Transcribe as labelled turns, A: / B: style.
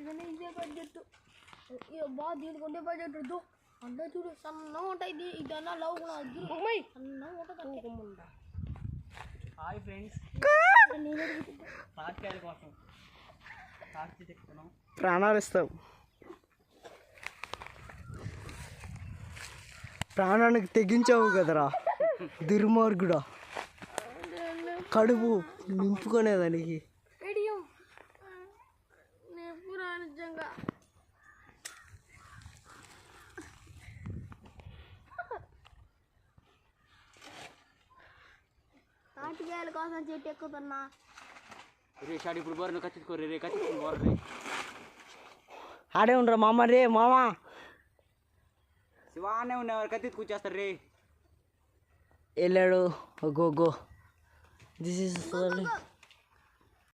A: కానీ ఇదే బడ్జెట్ బాగా దీనికి ఉండే బడ్జెట్ వద్దు అంటే చూడు సన్నగా ఉంటాయి ఇదన్నా లవ్ కూడా సన్నగా ఉంటుంది.
B: హాయ్ ఫ్రెండ్స్, తాటికాయల కోసం తాటి తెచ్చుకున్నాం.
C: ప్రాణాలు ఇస్తాం. ప్రాణానికి తెగించావు కదరా దుర్మార్గుడా, కడుపు నింపుకునేదానికి.
A: నిజంగా తాటికాయల కోసం చెట్టు ఎక్కుతున్నా.
B: రే షాడి ఇప్పుడు బోర్ కచ్చికోరే రే కచ్చి బోర్ రే
C: ఆడే ఉండరా మామ రే మామ
B: శివానే ఉన్నవారు కత్తి కూర్చేస్తారు రే.
C: వెళ్ళాడు గో దిస్ ఈస్